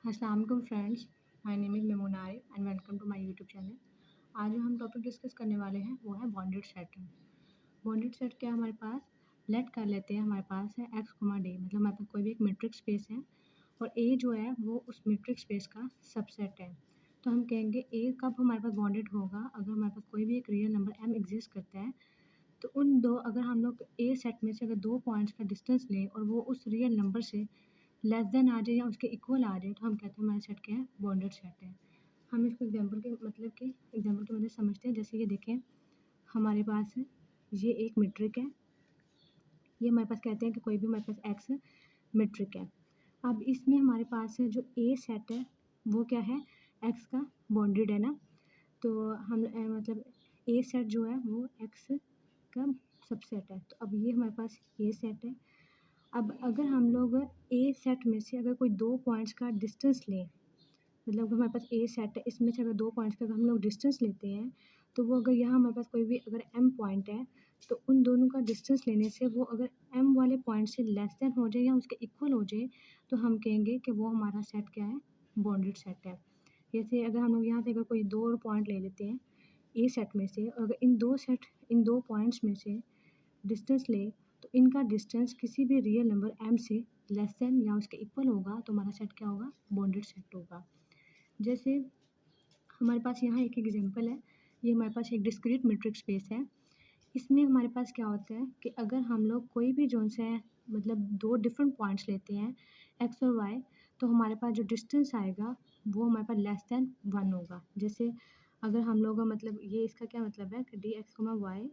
अस्सलाम वालेकुम friends, my name is Memoon Arif and welcome to my YouTube channel. आज जो हम टॉपिक डिस्कस करने वाले हैं वो है बॉन्डेड सेट। बॉन्डेड सेट क्या है हमारे पास, लेट कर लेते हैं हमारे पास है एक्स कोमा डे, मतलब हमारे पास कोई भी एक मीट्रिक स्पेस है और ए जो है वो उस मीट्रिक स्पेस का सबसेट है। तो हम कहेंगे ए कब हमारे पास बॉन्डेड होगा, अगर हमारे पास कोई भी एक रियल नंबर एम एग्जिस्ट करता है। तो उन दो, अगर हम लोग ए सेट में से अगर 2 पॉइंट्स का डिस्टेंस लें और वो उस रियल नंबर से लेस देन आ जाए या उसके इक्वल आ जाए, तो हम कहते हैं हमारा सेट क्या है, बॉन्डेड सेट है। हम इसको एग्जांपल की मदद से समझते हैं। जैसे ये देखें, हमारे पास है ये एक मीट्रिक है, ये हमारे पास कहते हैं कि कोई भी हमारे पास एक्स मीट्रिक है। अब इसमें हमारे पास है जो ए सेट है वो क्या है, एक्स का बॉन्डेड है ना। तो हम मतलब ए सेट जो है वो एक्स का सबसेट है। तो अब ये हमारे पास ए सेट है। अब अगर हम लोग ए सेट में से अगर कोई 2 पॉइंट्स का डिस्टेंस लें, मतलब हमारे पास ए सेट है, इसमें से अगर 2 पॉइंट्स का अगर हम लोग डिस्टेंस लेते हैं, तो वो अगर यहाँ हमारे पास कोई भी अगर एम पॉइंट है, तो उन दोनों का डिस्टेंस लेने से वो अगर एम वाले पॉइंट से लेस देन हो जाए या उसके इक्वल हो जाए, तो हम कहेंगे कि वो हमारा सेट क्या है, बॉन्डेड सेट है। जैसे अगर हम लोग यहाँ से अगर कोई 2 और पॉइंट ले लेते हैं ए सेट में से, अगर इन 2 पॉइंट्स में से डिस्टेंस ले, तो इनका डिस्टेंस किसी भी रियल नंबर m से लेस देन या उसके इक्वल होगा, तो हमारा सेट क्या होगा, बॉन्डेड सेट होगा। जैसे हमारे पास यहाँ एक एग्जांपल है, ये हमारे पास एक डिस्क्रीट मैट्रिक्स स्पेस है। इसमें हमारे पास क्या होता है कि अगर हम लोग कोई भी जोन से मतलब 2 डिफरेंट पॉइंट्स लेते हैं x और y, तो हमारे पास जो डिस्टेंस आएगा वो हमारे पास लेस देन 1 होगा। जैसे अगर हम लोग मतलब ये इसका क्या मतलब है कि dx, y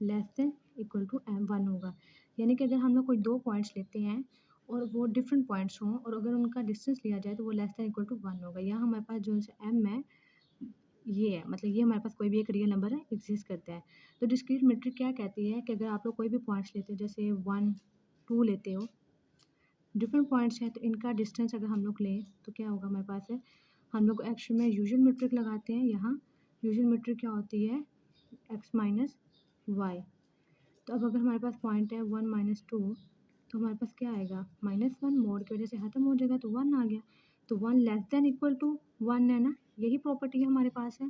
less than equal to M 1 होगा। यानी कि अगर हम लोग कोई 2 पॉइंट्स लेते हैं और वो डिफरेंट पॉइंट्स हों और अगर उनका डिस्टेंस लिया जाए, तो वो लेस देन इक्वल टू 1 होगा। यहाँ हमारे पास जो से एम है ये है, मतलब ये हमारे पास कोई भी एक रियल नंबर है एग्जिस्ट करता है। तो डिस्क्रीट मैट्रिक क्या कहती है कि अगर आप लोग कोई भी पॉइंट्स लेते हो, जैसे 1 2 लेते हो, डिफरेंट पॉइंट्स हैं, तो इनका डिस्टेंस अगर हम लोग लें तो क्या होगा हमारे पास है, हम लोग एक्चुअल में यूजुअल मैट्रिक लगाते हैं। यहाँ यूजुअल मैट्रिक क्या होती है, एक्स माइनस वाई। तो अब अगर हमारे पास पॉइंट है 1 माइनस 2, तो हमारे पास क्या आएगा, -1 मोड की वजह से ख़त्म हो जाएगा, तो 1 आ गया। तो 1 लेस देन इक्वल टू 1 है ना, यही प्रॉपर्टी हमारे पास है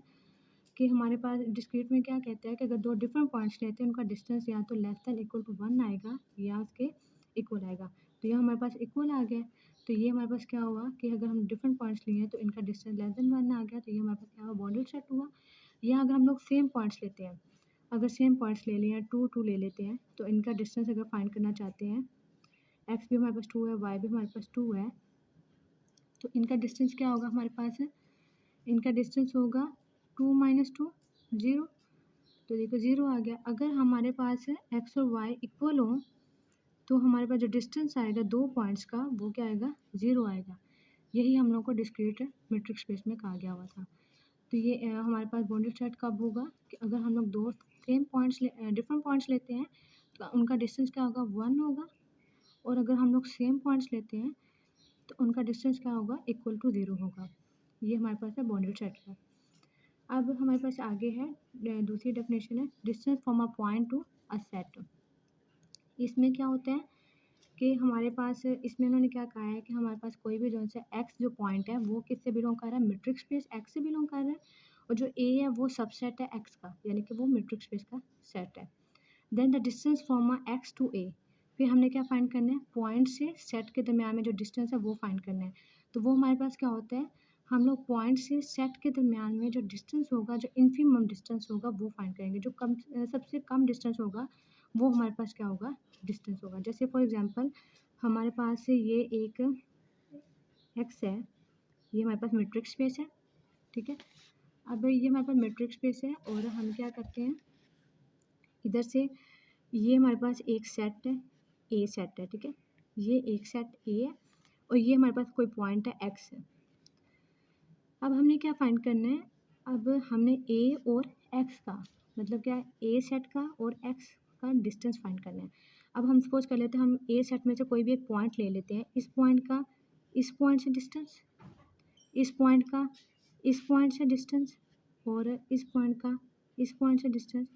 कि हमारे पास डिस्क्रीट में क्या कहता है कि अगर 2 डिफरेंट पॉइंट्स लेते हैं, उनका डिस्टेंस या तो लेस देन इक्वल टू 1 आएगा या उसके इक्वल आएगा। तो यहाँ हमारे पास इक्वल आ गया। तो ये हमारे पास क्या हुआ कि अगर हम डिफरेंट पॉइंट्स लिए हैं तो इनका डिस्टेंस लेस देन 1 आ गया, तो ये हमारे पास क्या हुआ, बॉन्डेड सेट हुआ। या अगर हम लोग सेम पॉइंट्स लेते हैं, अगर सेम पॉइंट्स ले लिए हैं, 2 2 ले लेते हैं, तो इनका डिस्टेंस अगर फाइंड करना चाहते हैं, एक्स भी हमारे पास 2 है, वाई भी हमारे पास 2 है, तो इनका डिस्टेंस क्या होगा हमारे पास है, इनका डिस्टेंस होगा 2 माइनस 2 0। तो देखो 0 आ गया। अगर हमारे पास है एक्स और वाई इक्वल हो, तो हमारे पास जो डिस्टेंस आएगा 2 पॉइंट्स का वो क्या आएगा, 0 आएगा। यही हम लोग को डिस्क्रीट मैट्रिक्स स्पेस में कहा गया हुआ था। तो ये हमारे पास बॉन्डेड सेट कब होगा कि अगर हम लोग 2 सेम पॉइंट्स डिफरेंट पॉइंट्स लेते हैं, तो उनका डिस्टेंस क्या होगा, 1 होगा। और अगर हम लोग सेम पॉइंट्स लेते हैं, तो उनका डिस्टेंस क्या होगा, इक्वल टू 0 होगा। ये हमारे पास है बॉन्डेड सेट का। अब हमारे पास आगे है दूसरी डेफिनेशन है, distance from a point to a set. इसमें क्या होता है कि हमारे पास इसमें उन्होंने क्या कहा है कि हमारे पास कोई भी जो से एक्स जो पॉइंट है वो किससे बिलोंग कर रहा है, मैट्रिक्स स्पेस एक्स से बिलोंग कर रहा है। और जो ए है वो सबसेट है एक्स का, यानी कि वो मैट्रिक्स स्पेस का सेट है। Then the distance from a X to A, फिर हमने क्या फाइंड करना है, पॉइंट से सेट के दरमियान में जो डिस्टेंस है वो फाइंड करना है। तो वो हमारे पास क्या होता है, हम लोग पॉइंट से सेट के दरमियान में जो डिस्टेंस होगा, जो इन्फिमम डिस्टेंस होगा वो फाइंड करेंगे। जो सबसे कम डिस्टेंस होगा वो हमारे पास क्या होगा, डिस्टेंस होगा। जैसे फॉर एग्जांपल हमारे पास ये एक एक्स है, ये हमारे पास मैट्रिक्स स्पेस है, ठीक है। अब ये हमारे पास मैट्रिक्स स्पेस है और हम क्या करते हैं, इधर से ये हमारे पास एक सेट है, ए सेट है, ठीक है। ये एक सेट ए है और ये हमारे पास कोई पॉइंट है एक्स है। अब हमने क्या फाइंड करना है, अब हमने ए और एक्स का मतलब क्या है, ए सेट का और एक्स का डिस्टेंस फाइंड करना है। अब हम सपोज कर लेते हैं, हम ए सेट में से कोई भी एक पॉइंट ले लेते हैं, इस पॉइंट का इस पॉइंट से डिस्टेंस, इस पॉइंट का इस पॉइंट से डिस्टेंस, और इस पॉइंट का इस पॉइंट से डिस्टेंस,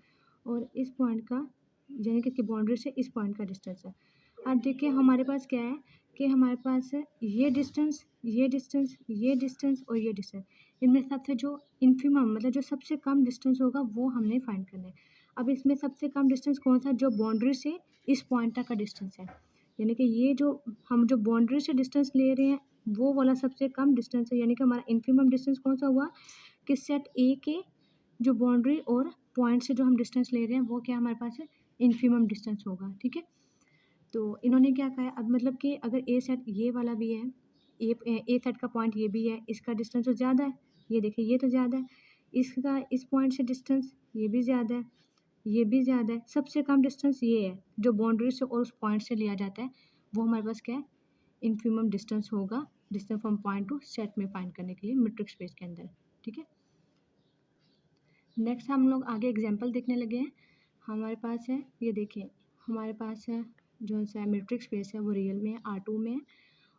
और इस पॉइंट का यानी कि बाउंड्री से इस पॉइंट का डिस्टेंस है। अब देखिए हमारे पास क्या है कि हमारे पास है ये डिस्टेंस, ये डिस्टेंस, ये डिस्टेंस और ये डिस्टेंस। इनमें सबसे जो इन्फिमम मतलब जो सबसे कम डिस्टेंस होगा वो हमने फाइंड करना है। अब इसमें सबसे कम डिस्टेंस कौन सा, जो बाउंड्री से इस पॉइंट तक का डिस्टेंस है। यानी कि ये जो हम जो बाउंड्री से डिस्टेंस ले रहे हैं वो वाला सबसे कम डिस्टेंस है। यानी कि हमारा इन्फिमम डिस्टेंस कौन सा हुआ कि सेट ए के जो बाउंड्री और पॉइंट से जो हम डिस्टेंस ले रहे हैं वो क्या हमारे पास है, इन्फिमम डिस्टेंस होगा। ठीक है, तो इन्होंने क्या कहा है, अब मतलब कि अगर ए सेट ये वाला भी है, ए सेट का पॉइंट ये भी है, इसका डिस्टेंस तो ज़्यादा है, ये देखिए ये तो ज़्यादा है, इसका इस पॉइंट से डिस्टेंस ये भी ज़्यादा है, ये भी ज़्यादा है, सबसे कम डिस्टेंस ये है जो बाउंड्री से और उस पॉइंट से लिया जाता है, वो हमारे पास क्या है, इन्फिमम डिस्टेंस होगा, distance from point two set में फाइंड करने के लिए मीट्रिक स्पेस के अंदर। ठीक है, नेक्स्ट हम लोग आगे एग्जाम्पल देखने लगे हैं। हमारे पास है, ये देखिए हमारे पास है जो सा मीट्रिक स्पेस है वो रियल में है, R2 में है,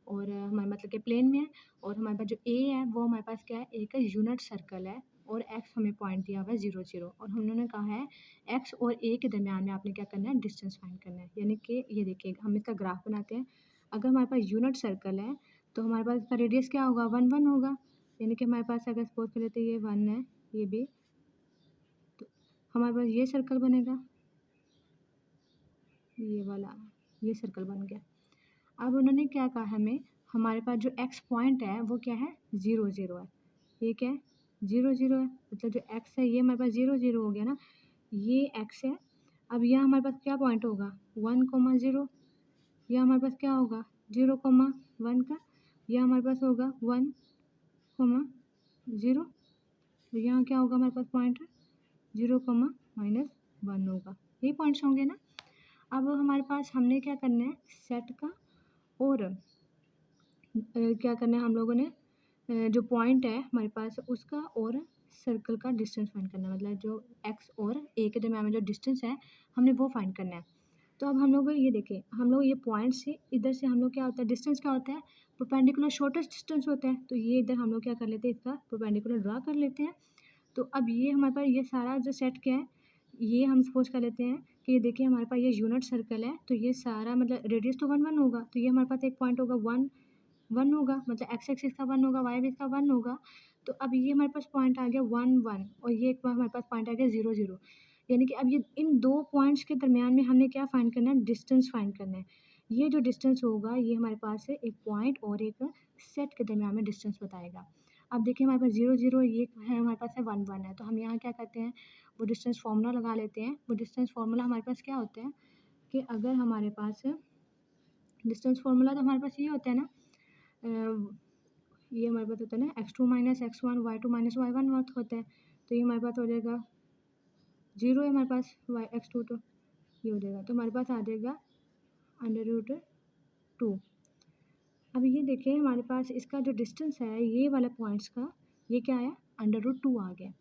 और हमारे मतलब के प्लेन में है, और हमारे पास जो ए है वो हमारे पास क्या है, एक यूनिट सर्कल है, और एक्स हमें पॉइंट दिया हुआ है 0 0, और उन्होंने कहा है एक्स और ए के दरमियान में आपने क्या करना है, डिस्टेंस फाइंड करना है। यानी कि ये देखिए हम इसका ग्राफ बनाते हैं। अगर हमारे पास यूनिट सर्कल है तो हमारे पास इसका रेडियस क्या होगा, 1 1 होगा। यानी कि हमारे पास अगर सपोज कर लेते हैं ये 1 है, ये भी, तो हमारे पास ये सर्कल बनेगा, ये वाला, ये सर्कल बन गया। अब उन्होंने क्या कहा हमें, हमारे पास जो एक्स पॉइंट है वो क्या है, 0 0 है। ये क्या है, 0 0 है, मतलब जो एक्स है ये हमारे पास 0 0 हो गया ना, ये एक्स है। अब यह हमारे पास क्या पॉइंट होगा, 1 0, यह हमारे पास क्या होगा 0 1 का, यह हमारे पास होगा 1 0, तो यहाँ क्या होगा हमारे पास पॉइंट 0 - 1 होगा, यही पॉइंट्स होंगे ना। अब हमारे पास हमने क्या करना है, सेट का और क्या करना है हम लोगों ने, जो पॉइंट है हमारे पास उसका और सर्कल का डिस्टेंस फाइंड करना है, मतलब जो एक्स और ए के दरम्यान में जो डिस्टेंस है हमने वो फाइंड करना है। तो अब हम लोग ये देखिए, हम लोग ये पॉइंट से इधर से हम लोग क्या होता है, डिस्टेंस क्या होता है, परपेंडिकुलर शॉर्टेस्ट डिस्टेंस होता है, तो ये इधर हम लोग क्या कर लेते हैं, इसका परपेंडिकुलर ड्रा कर लेते हैं। तो अब ये हमारे पास ये सारा जो सेट क्या है, ये हम सपोज कर लेते हैं कि ये देखिए हमारे पास ये यूनिट सर्कल है, तो ये सारा मतलब रेडियस तो 1 1 होगा, तो ये हमारे पास एक पॉइंट होगा 1 1 होगा, मतलब एक्स एक्सिस का 1 होगा, वाई एक्सिस का 1 होगा। तो अब ये हमारे पास पॉइंट आ गया 1 1, और ये एक हमारे पास पॉइंट आ गया 0 0। यानी कि अब ये इन दो पॉइंट्स के दरमियान में हमने क्या फाइंड करना है, डिस्टेंस फाइंड करना है। ये जो डिस्टेंस होगा ये हमारे पास है एक पॉइंट और एक सेट के दरमियान में डिस्टेंस बताएगा। अब देखिए हमारे पास 0 0 ये है, हमारे पास है 1 1 है, तो हम यहाँ क्या करते हैं, वो डिस्टेंस फार्मूला लगा लेते हैं। वो डिस्टेंस फार्मूला हमारे पास क्या होता है कि अगर हमारे पास डिस्टेंस फार्मूला, तो हमारे पास ये होता है ना, ये हमारे पास होता है ना x2 - x1 y2 - y1 होता है, तो ये हमारे पास हो जाएगा 0 है हमारे पास x2, तो ये हो जाएगा, तो हमारे पास आ जाएगा √2। अब ये देखिए हमारे पास इसका जो डिस्टेंस है ये वाला पॉइंट्स का, ये क्या आया, √2 आ गया।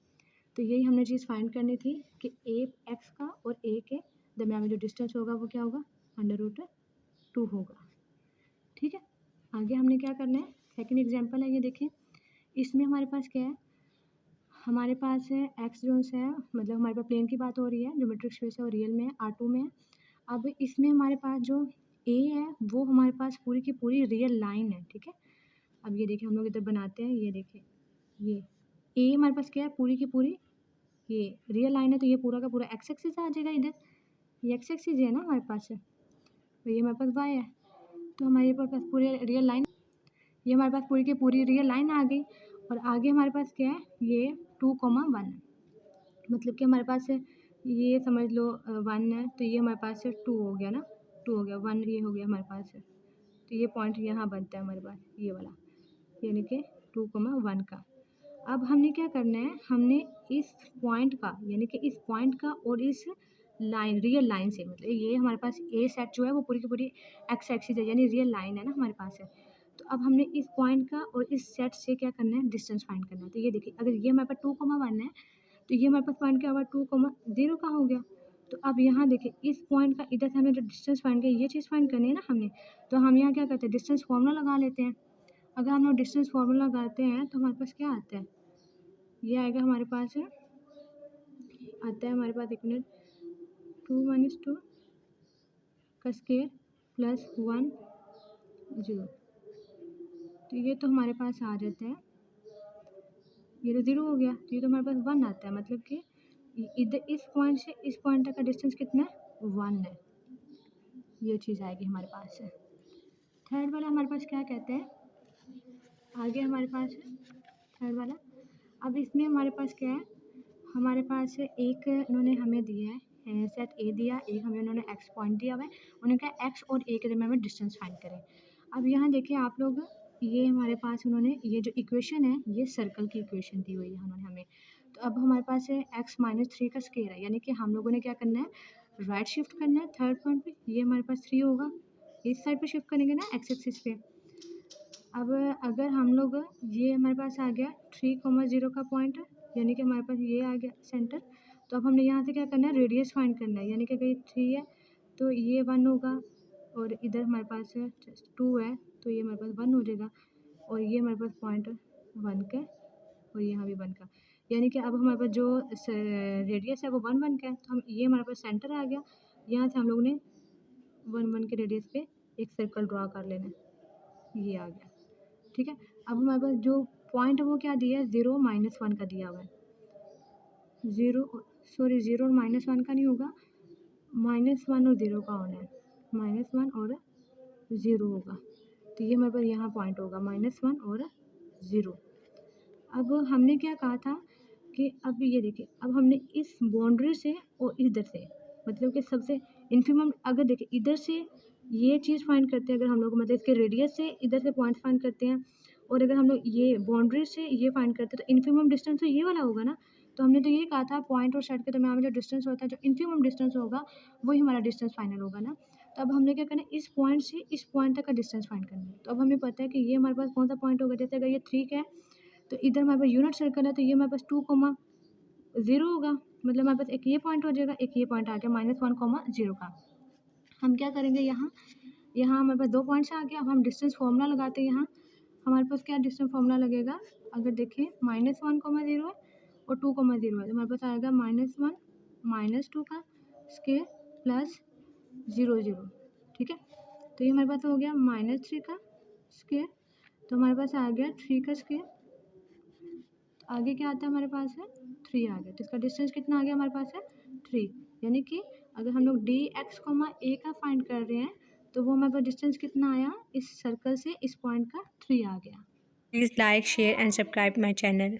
तो यही हमने चीज़ फाइंड करनी थी कि ए एक्स का और ए के दरम्यान में जो डिस्टेंस होगा वो क्या होगा, √2 होगा। ठीक है, आगे हमने क्या करना है, सेकंड एग्जांपल है, ये देखें इसमें हमारे पास क्या है, हमारे पास है एक्स जोन से है, मतलब हमारे पास प्लेन की बात हो रही है, जो मीट्रिक स्पेस है और रियल में है, R2 में है। अब इसमें हमारे पास जो ए है वो हमारे पास पूरी की पूरी रियल लाइन है। ठीक है, अब ये देखिए हम लोग इधर बनाते हैं, ये देखिए ये ए हमारे पास क्या है, पूरी की पूरी ये रियल लाइन है, तो ये पूरा का पूरा एक्स एक्सिस आ जाएगा इधर, ये एक्स एक्सिस है ना हमारे पास है, तो ये हमारे पास वाई है, तो हमारे पास पूरी रियल लाइन, ये हमारे पास पूरी की पूरी रियल लाइन आ गई। और आगे हमारे पास क्या है, ये 2 1, मतलब कि हमारे पास ये समझ लो 1 है, तो ये हमारे पास 2 हो गया ना, 2 हो गया, 1 ये हो गया हमारे पास तो ये पॉइंट यहाँ बनता है हमारे पास ये वाला, यानी कि 2 1 का। अब हमने क्या करना है, हमने इस पॉइंट का, यानी कि इस पॉइंट का और इस लाइन रियल लाइन से, मतलब ये हमारे पास ए सेट जो है वो पूरी की पूरी एक्स एक्सिस है, यानी रियल लाइन है ना हमारे पास तो अब हमने इस पॉइंट का और इस सेट से क्या करना है, डिस्टेंस फाइंड करना है। तो ये देखिए अगर ये हमारे पास 2 1 है, तो ये हमारे पास पॉइंट क्या हुआ, 2 0 का हो गया। तो अब यहाँ देखिए इस पॉइंट का इधर से हमने जो डिस्टेंस फाइंड किया, ये चीज़ फाइंड करनी है ना हमने, तो हम यहाँ क्या करते हैं, डिस्टेंस फार्मूला लगा लेते हैं। अगर हम लोग डिस्टेंस फार्मूला लगाते हैं तो हमारे पास क्या आता है, ये आएगा हमारे पास आता है हमारे पास, एक मिनट, 2 - 2 का स्केयर +1 0। तो ये तो हमारे पास आ जाता है, ये तो 0 हो गया, तो ये तो हमारे पास 1 आता है, मतलब कि इधर इस पॉइंट से इस पॉइंट तक का डिस्टेंस कितना है, 1 है। ये चीज़ आएगी हमारे पास है। थर्ड वाला हमारे पास क्या कहते हैं, आगे हमारे पास है थर्ड वाला। अब इसमें हमारे पास क्या है, हमारे पास एक इन्होंने हमें दिया है सेट ए दिया, एक हमें उन्होंने एक्स पॉइंट दिया हुआ है, उन्होंने कहा एक्स और ए के दरमियान में डिस्टेंस फाइंड करें। अब यहाँ देखिए आप लोग, ये हमारे पास उन्होंने ये जो इक्वेशन है ये सर्कल की इक्वेशन दी हुई है उन्होंने हमें। तो अब हमारे पास है x-3 का स्क्वायर है, यानी कि हम लोगों ने क्या करना है, राइट शिफ्ट करना है थर्ड पॉइंट पे, ये हमारे पास 3 होगा, इस साइड पे शिफ्ट करेंगे ना एक्स एक्सिस पे। अब अगर हम लोग, ये हमारे पास आ गया 3,0 का पॉइंट, यानी कि हमारे पास ये आ गया सेंटर। तो अब हमने यहाँ से क्या करना है, रेडियस फाइंड करना है, यानी कि अगर ये 3 है तो ये 1 होगा, और इधर हमारे पास 2 है तो ये हमारे पास 1 हो जाएगा, और ये हमारे पास पॉइंट 1 का, और यहाँ भी 1 का, यानी कि अब हमारे पास जो रेडियस है वो 1 का है। तो हम, ये हमारे पास सेंटर आ गया, यहाँ से हम लोग ने 1 के रेडियस पे एक सर्कल ड्रा कर लेना है, ये आ गया, ठीक है। अब हमारे पास जो पॉइंट है वो क्या दिया है, 0 -1 का दिया हुआ है, 0 और -1 का नहीं होगा, -1 और 0 का होना है, -1 और 0 होगा। तो ये हमारे पास यहाँ पॉइंट होगा -1 और 0। अब हमने क्या कहा था कि अब ये देखिए, अब हमने इस बाउंड्री से और इधर से, मतलब कि सबसे इन्फिमम, अगर देखिए इधर से ये चीज़ फाइंड करते हैं, अगर हम लोग मतलब इसके रेडियस से इधर से पॉइंट फाइंड करते हैं, और अगर हम लोग ये बाउंड्री से ये फाइंड करते हैं तो इन्फिमम डिस्टेंस तो ये वाला होगा ना। तो हमने तो ये कहा था पॉइंट और सेट के दरमियान में जो डिस्टेंस होता है, जो इन्फिमम डिस्टेंस होगा वही हमारा डिस्टेंस फाइनल होगा ना। तो अब हमने क्या करना है, इस पॉइंट से इस पॉइंट तक का डिस्टेंस फाइंड करना है। तो अब हमें पता है कि ये हमारे पास कौन सा पॉइंट होगा, जैसे अगर ये 3 का है तो इधर हमारे पास यूनिट सर्कल है, तो ये हमारे पास 2,0 होगा, मतलब हमारे पास एक ये पॉइंट हो जाएगा, एक ये पॉइंट आ गया -1,0 का। हम क्या करेंगे, यहाँ यहाँ हमारे पास 2 पॉइंट्स आ गया। अब हम डिस्टेंस फार्मूला लगाते हैं, यहाँ हमारे पास क्या डिस्टेंस फार्मूला लगेगा, अगर देखें -1,0 है और 2,0 है, तो हमारे पास आएगा -1 -2 का स्क्वायर प्लस 0 0, ठीक है। तो ये हमारे पास हो गया -3 का स्क्वायर, तो हमारे पास आ गया 3 का स्क्वायर। आगे क्या आता है हमारे पास है 3 आ गया, तो इसका डिस्टेंस कितना आ गया हमारे पास है 3, यानी कि अगर हम लोग डी एक्स कोमा ए का फाइंड कर रहे हैं तो वो हमारे पास डिस्टेंस कितना आया, इस सर्कल से इस पॉइंट का 3 आ गया। Please like, share and subscribe my channel.